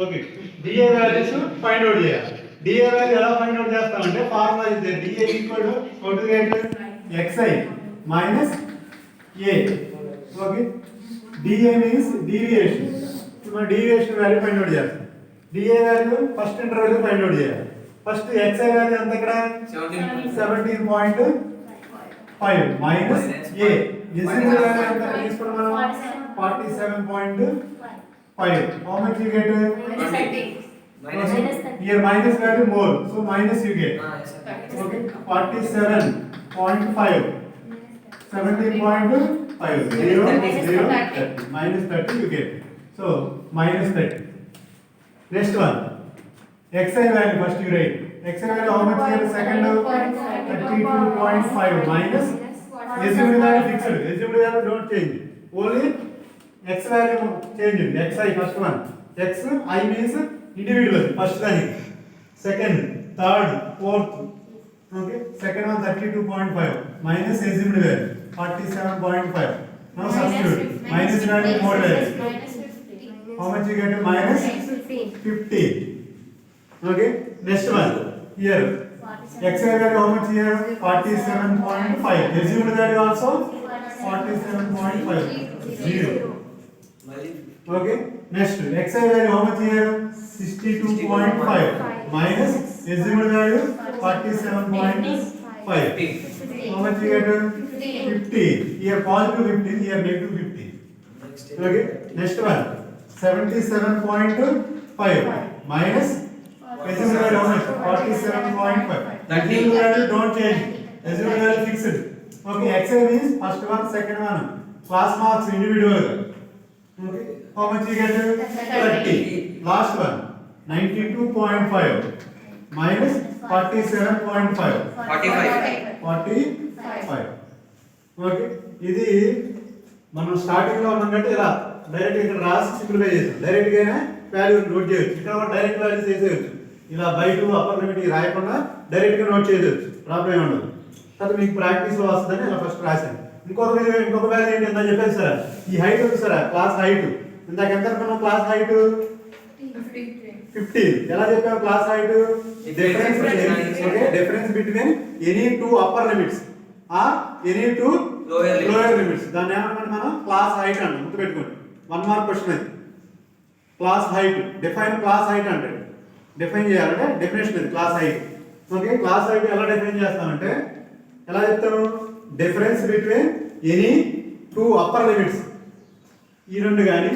Okay DA values find out చేయాలి. DA value ఎలా find out చేస్తామంటే ఫార్ములా ఇదే DA equal to what is it xi minus a. Okay DA means deviation. మనం deviation value find out చేస్తాం. DA value first interval find out చేయాలి. First xi value ఎంత ఇక్కడ 17.5 minus a. SN value ఎంత తీసుకున్నాం మనం 47.5. How much you get? Minus 30. Minus 30. Here minus value more, so minus you get. Okay, 47.5. 17.5. 0, 0, 30. Minus 30 you get. So minus 30. Next one. Xi value first you write. Xi value how much here? Second 32.5 minus. Assumed value fixed. Assumed value don't change. Only x value change xi first one. Xi means individual first value, second, third, fourth. Okay, second one 32.5 minus assumed value 47.5. Now substitute minus value more value. How much you get? Minus 50. Okay, next one here xi value how much here? 47.5. Assumed value also 47.5. 0. Okay, next xi value how much here? 62.5 minus assumed value 47.5. How much you get? 50. Here positive 50, here negative 50. Okay, next one 77.5 minus assumed value how much? 47.5. Assumed value don't change. Assumed value fixed. Okay, xi means first one, second one. Class marks individual. Okay, how much you get? 30. Last one 92.5 minus 47.5. 45. Okay, ఇది మనం starting లో ఉన్నట్టు ఇలా direct ఇక్కడ రాసి simplify చేసాం. Direct గానే value note చేయొచ్చు. ఇక్కడ కూడా డైరెక్ట్ వాల్యూ చేసేయచ్చు. ఇలా బై 2 అప్పర్ లిమిట్ రాయకుండా డైరెక్ట్ గా నోట్ చేయొచ్చు. ప్రాబ్లం ఏమి ఉండదు. తర్వాత మీకు ప్రాక్టీస్ లో వస్తుందని ఇలా ఫస్ట్ రాశాను. ఇంకొక వాల్యూ ఏంటి ఎంత చెప్పేది సార్, ఈ హైట్ ఉంది సార్, క్లాస్ హైట్. ఇందాక ఎంత అనుకున్నాం క్లాస్ హైట్? 15. ఎలా చెప్పాము class height? Difference between any two upper limits or any two lower limits. దాన్ని ఏమన్నా మనం క్లాస్ హైట్ అంటాం. గుర్తుపెట్టుకోండి, 1 మార్క్ క్వశ్చన్ అది. Class height define class height అంటే డిఫైన్ చేయాలంటే డెఫినేషన్ అది class height. Okay, class height ఎలా డిఫైన్ చేస్తామంటే ఎలా చెప్తాను? Difference between any two upper limits, ఈ రెండు కానీ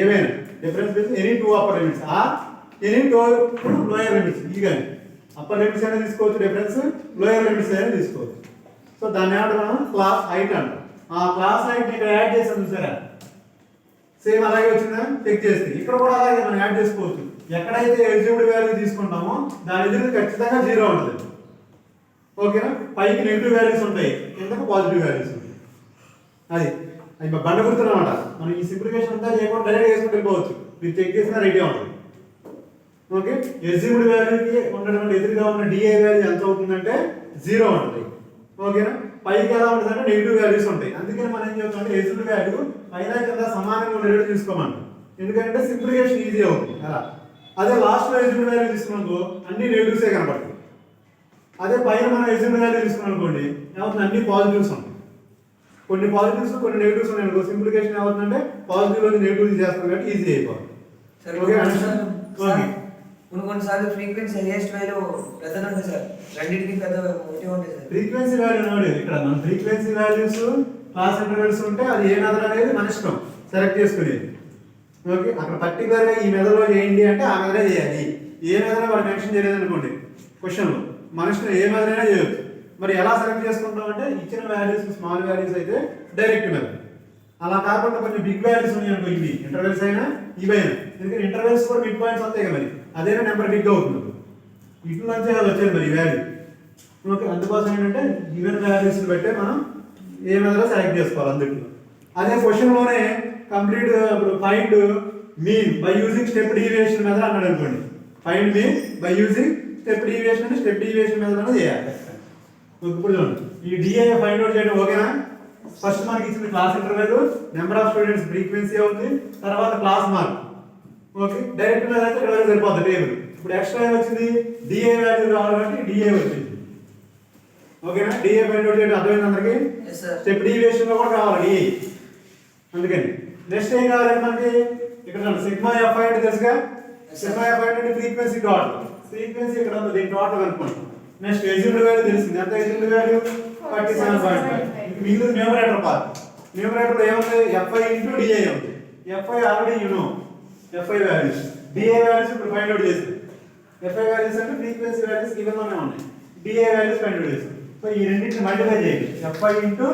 ఏవైనా difference between any two upper limits or any two lower limits. ఈ కానీ అప్పర్ లిమిట్స్ అయినా తీసుకోవచ్చు, డిఫరెన్స్ లోయర్ లిమిట్స్ అయినా తీసుకోవచ్చు. సో దాన్ని ఏమంటే మనం క్లాస్ హైట్ అంటాం. ఆ క్లాస్ హైట్ ఇక్కడ యాడ్ చేసాం చూసారా, సేమ్ అలాగే వచ్చిందా చెక్ చేస్తే ఇక్కడ కూడా అలాగే మనం యాడ్ చేసుకోవచ్చు. ఎక్కడైతే ఎలిజిబుల్ వాల్యూ తీసుకుంటామో దాని ఎదురు ఖచ్చితంగా 0 ఉంటుంది. ఓకేనా, పైకి నెగిటివ్ వాల్యూస్ ఉంటాయి, కిందకు పాజిటివ్ వాల్యూస్ ఉంటాయి. అది బండ గుర్తున్నమాట. మనం ఈ సింప్లిఫికేషన్ అంతా చేయకుండా డైరెక్ట్ చేసుకుంటూ వెళ్ళిపోవచ్చు. మీరు చెక్ చేసినా రైట్గా ఉంటుంది. ఓకే, ఎస్యూమ్డ్ వాల్యూకి ఉన్నటువంటి ఎదురుగా ఉన్న డిఏ వాల్యూ ఎంత అవుతుందంటే 0 ఉంటుంది. ఓకేనా, పైకి ఎలా ఉంటుందంటే నెగిటివ్ వాల్యూస్ ఉంటాయి. అందుకని మనం ఏం చేస్తామంటే ఎస్యూమ్డ్ వాల్యూ పైన కింద సమానంగా ఉండేటట్టు తీసుకోమంటాం. ఎందుకంటే సింప్లిఫికేషన్ ఈజీ అవుతుంది అలా. అదే లాస్ట్లో ఎస్యూమ్డ్ వాల్యూ తీసుకున్నామనుకో అన్ని నెగిటివ్సే కనపడతాయి. అదే పైన మనం ఎస్యూమ్డ్ వాల్యూ తీసుకున్నాం అనుకోండి ఏమవుతుంది, అన్ని పాజిటివ్స్ ఉంటాయి. కొన్ని పాజిటివ్స్ కొన్ని నెగిటివ్స్ ఉన్నాయి అనుకో, సింప్లిఫికేషన్ ఏమవుతుందంటే పాజిటివ్ లోని నెగిటివ్ చేస్తాం కాబట్టి ఈజీ అయిపోతుంది. ఓకే, కొన్నిసార్లు ఫ్రీక్వెన్సీ హైయెస్ట్ వాల్యూ పెద్దది ఉంటుంది సార్, రెండింటికి పెద్ద ఒకటే ఉంటుంది సార్. ఫ్రీక్వెన్సీ వాల్యూ నోడి ఇక్కడ మన ఫ్రీక్వెన్సీ వాల్యూస్ క్లాస్ ఇంటర్వెల్స్ ఉంటే అది ఏ మెథడ్ అనేది మన ఇష్టం సెలెక్ట్ చేసుకునేది. ఓకే, అక్కడ పర్టికులర్ గా ఈ మెథడ్లో చేయండి అంటే ఆ మెథడే చేయాలి. ఏ మెథడ్ వాడు మెన్షన్ చేయలేదు అనుకోండి క్వశ్చన్లో, మన ఇష్టం ఏ మెథడ్ అయినా చేయొచ్చు. మరి ఎలా సెలెక్ట్ చేసుకుంటాం అంటే ఇచ్చిన వాల్యూస్ స్మాల్ వాల్యూస్ అయితే డైరెక్ట్ మెథడ్. అలా కాకుండా కొంచెం బిగ్ వాల్యూస్ ఉన్నాయి అనుకో, ఇవి ఇంటర్వెల్స్ అయినా ఇవైనా, ఎందుకంటే ఇంటర్వెల్స్ కూడా మిడ్ పాయింట్స్ వస్తాయి కదా, మరి అదేనా నెంబర్ బిగ్ అవుతుంది. ఇటు నుంచే అది వచ్చేది మరి వాల్యూ. ఓకే, అందుకోసం ఏంటంటే గివెన్ వాల్యూస్ని బట్టే మనం ఏ మెథడ్లో సెలెక్ట్ చేసుకోవాలి అందులో. అదే క్వశ్చన్లోనే కంప్లీట్ ఇప్పుడు find mean by using step deviation method అన్నాడు అనుకోండి. Find mean by using step deviation అంటే స్టెప్ డీవియేషన్ మెథడ్ అనేది చేయాలి. ఇప్పుడు చూడండి, ఈ డిఏ ఫైండ్ అవుట్ చేయడం ఓకేనా? ఫస్ట్ మనకి ఇచ్చిన class interval, number of students frequency అవుతుంది, తర్వాత క్లాస్ మార్క్ ఓకే డైరెక్ట్ మీద అయితే ఇక్కడ సరిపోతుంది టేబుల్. ఇప్పుడు ఎక్స్ట్రా ఏమొచ్చింది, డిఏ వాల్యూ కావాలంటే డిఏ వచ్చింది. ఓకేనా, డిఏ ఫైండ్ అవుట్ చేయడం అర్థమైంది అందరికి. Yes, sir. స్టెప్ డీవియేషన్ లో కూడా కావాలి డిఏ. అందుకని నెక్స్ట్ ఏం కావాలి మనకి, ఇక్కడ సిగ్మా ఎఫ్ఐ అంటే తెలుసుగా. సిగ్మా ఎఫ్ఐ అంటే ఫ్రీక్వెన్సీ టోటల్. ఫ్రీక్వెన్సీ ఇక్కడ ఉంది, దీని టోటల్ అనుకోండి. నెక్స్ట్ ఎజిబుల్ వాల్యూ తెలిసింది, ఎంత ఎజిబుల్ వాల్యూ 47.5. మిగిలిన న్యూమరేటర్ పార్ట్. న్యూమరేటర్ లో ఏముంది, ఎఫ్ఐ ఇంటూ డిఏ ఉంది. FI already you know FI values, DA values ఇప్పుడు ఫైండ్ అవుట్ చేసింది. ఎఫ్ఐ వాల్యూస్ అంటే ఫ్రీక్వెన్సీ వాల్యూస్ గివెన్ లోనే ఉన్నాయి, డిఏ వాల్యూస్ ఫైండ్ అవుట్ చేసింది. సో ఈ రెండింటిని మల్టిప్లై చేయండి, ఎఫ్ఐ ఇంటూ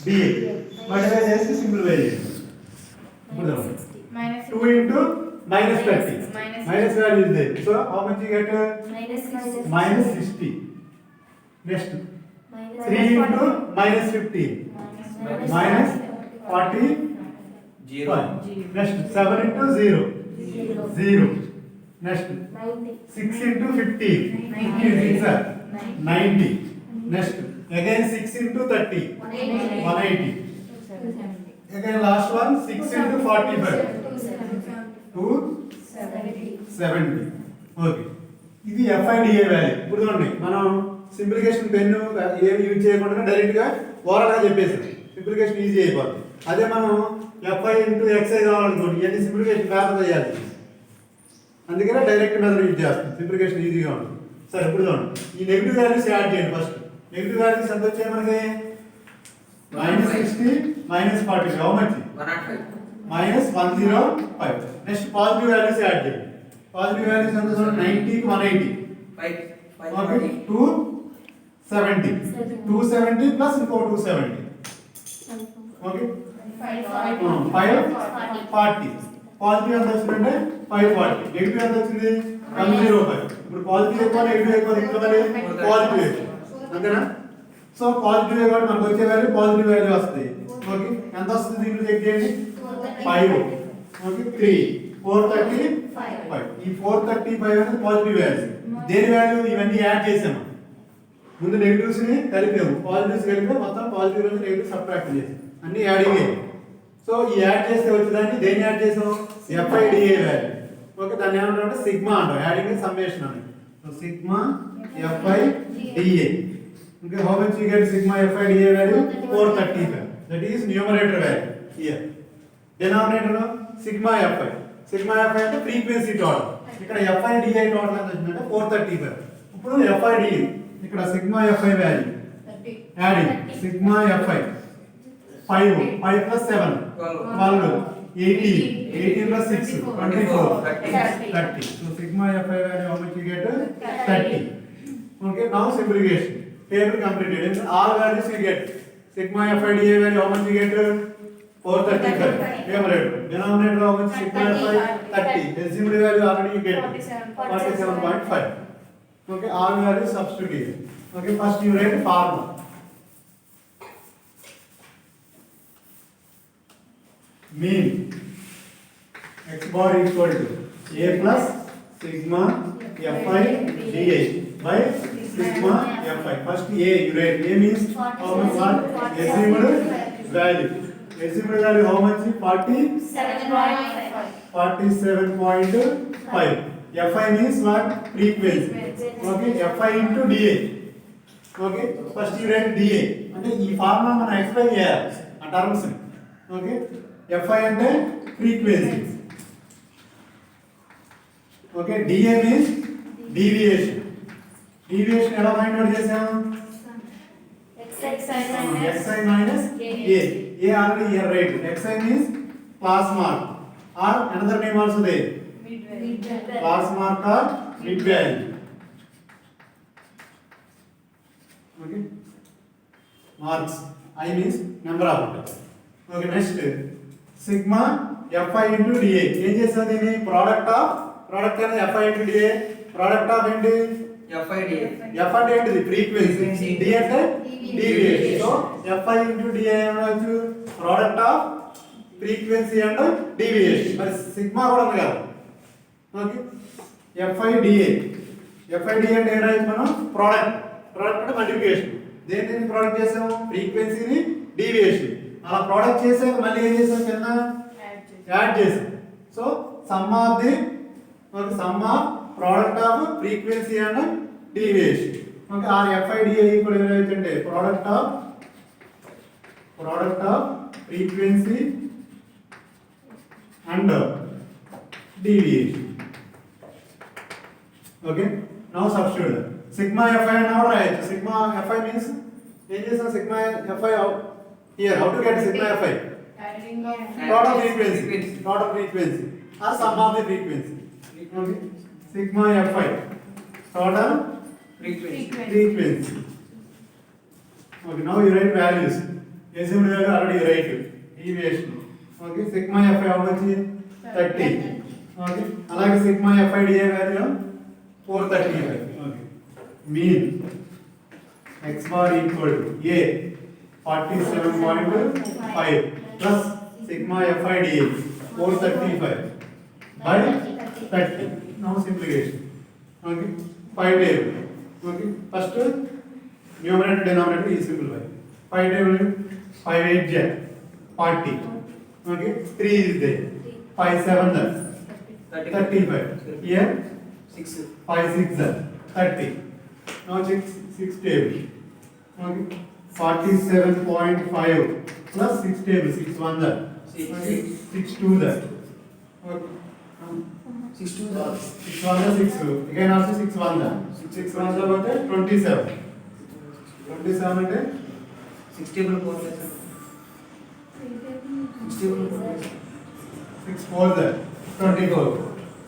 డిఏ మల్టిప్లై చేసి సింప్లిఫై చేయండి. ఇప్పుడు 2 into minus 30. Minus value is there. So how much you get? Minus 60. Next 3 into minus 15. Minus 40. 0. Next 7 into 0. 0. Next 6 into 15. 90. Next again 6 into 30. 180. Again last one 6 into 45. 270. Okay, ఇది FIDA value. ఇప్పుడు చూడండి, మనం సింప్లికేషన్ pen ఏమి use చేయకుండా direct గా overall గా చెప్పేసాం, సింప్లికేషన్ easy అయిపోతుంది. అదే మనం ఎఫ్ఐ ఇంటూ ఎక్స్ఐ కావాలనుకోండి, ఇవన్నీ సింప్లికేషన్ పేపర్ చేయాలి. అందుకనే డైరెక్ట్ మెథడ్ యూజ్ చేస్తాం, సింప్లికేషన్ ఈజీగా ఉంటుంది. సరే ఇప్పుడు చూడండి, ఈ నెగిటివ్ వాల్యూస్ యాడ్ చేయండి. ఫస్ట్ నెగిటివ్ వాల్యూస్ ఎంత వచ్చాయి మనకి, -60 -40. How much, 105. -105. Next positive values add చేయండి. పాజిటివ్ వాల్యూస్ ఎంత చూడండి, 90 కి 180. 5. ఓకే 270. 270 ప్లస్ ఇంకో 270. ఓకే 540. పాజిటివ్ ఎంత వచ్చిందంటే 540. నెగిటివ్ ఎంత వచ్చింది 105. ఇప్పుడు పాజిటివ్ ఎక్కువ నెగిటివ్ ఎక్కువ ఇక్కడ పాజిటివ్ ఎక్కువ, అంతేనా. సో పాజిటివ్ కాబట్టి మనకు వచ్చే వాల్యూ పాజిటివ్ వాల్యూ వస్తుంది. ఓకే ఎంత వస్తుంది దీంట్లో చెక్ చేయండి, 5. ఓకే 3 435. ఈ 435 అనేది పాజిటివ్ వాల్యూ. దేని వాల్యూ, ఇవన్నీ యాడ్ చేసాము. ముందు నెగిటివ్స్ ని కలిపాము, పాజిటివ్స్ కలిపి మొత్తం పాజిటివ్ నుంచి నెగిటివ్ సబ్ట్రాక్ట్ చేసాం, అన్ని యాడింగ్ అయ్యాయి. సో ఈ యాడ్ చేస్తే వచ్చేదాన్ని దేన్ని యాడ్ చేసాం, ఎఫ్ఐడిఏ వాల్యూ. ఓకే దాన్ని ఏమంటారంటే సిగ్మా అంటాం, యాడింగ్ సమ్మేషన్ అని. So sigma FIDA. Okay, how much you get sigma FIDA value? 435. That is numerator value here. Denominator no sigma FI. Sigma FI అంటే frequency total. ఇక్కడ FIDA total ఎంత వచ్చిందంటే 435. ఇప్పుడు FIDA ఇక్కడ sigma FI value. Adding sigma FI 5 plus 7 12 18 18 plus 6 24 30. So sigma FI value how much you get? 30. Okay, now simplification. Table completed. All values you get. Sigma FIDA value how much you get? 435. Numerator. Denominator how much? Sigma FI 30. Decimal value already you get 47.5. Okay, all values substitute. Okay, first you write formula. Mean x bar equal to a plus sigma FI dA by sigma FI. First A you write. A means how much? What? Decimal value. Decimal value how much? 47.5. FI means what? Frequency. Okay, FI into DA. Okay, first you write DA. అంటే ఈ formula మనం explain చేయాలి ఆ terms ని. Okay FI అంటే frequency. Okay DA means deviation. Deviation ఎలా find out చేసాం? xi minus a. A already here right. xi means class mark or another name also there. Class mark or mid value. Okay. Marks. I means number of it. Okay, next sigma fi into da. ఏం చేస్తుంది ఇది? Product అనేది fi into da. Product of ఏంటి? FIDA. F అంటే ఏంటిది? Frequency. D అంటే deviation. So fi into da ఏమవచ్చు? Product of frequency and deviation. మరి సిగ్మా కూడా ఉంది కదా. Okay FIDA. FIDA అంటే ఏం రాయొచ్చు మనం? ప్రోడక్ట్. ప్రోడక్ట్ అంటే మల్టిప్లికేషన్. దేనిని ప్రోడక్ట్ చేసాము? ఫ్రీక్వెన్సీని డీవియేషన్. అలా ప్రోడక్ట్ చేసాక మళ్ళీ ఏం చేసాం? కింద యాడ్ చేసాం. So sum of the okay, sum of product of frequency and deviation. Okay, or FIDA equal to product of frequency and deviation. Okay, now substitute sigma fi now right. Sigma fi means sigma fi out here. How to get sigma fi? Total frequency or sum of the frequency. Okay, sigma fi total frequency. Okay, now you write values. Assumed value already you write deviation. Okay, sigma fi how much? 30. Okay, alage sigma fi da value 435. Okay, mean x bar equal to a 47.5 plus sigma fi da 435 by 30. Now simplification. Okay, 5 table. Okay, first numerator denominator is simplify. 5 table 5 8 j 40. Okay, 3 is there. 5 7 35. Here 6. 5 6 30. Now 6 table. Okay, 47.5 plus 6 table 6 1 okay, 6 2 okay. 6 2 6 1 6 again also 6 1 6 1 about 27 అంటే 6 table 4 sir. 6 table 4 6 4 24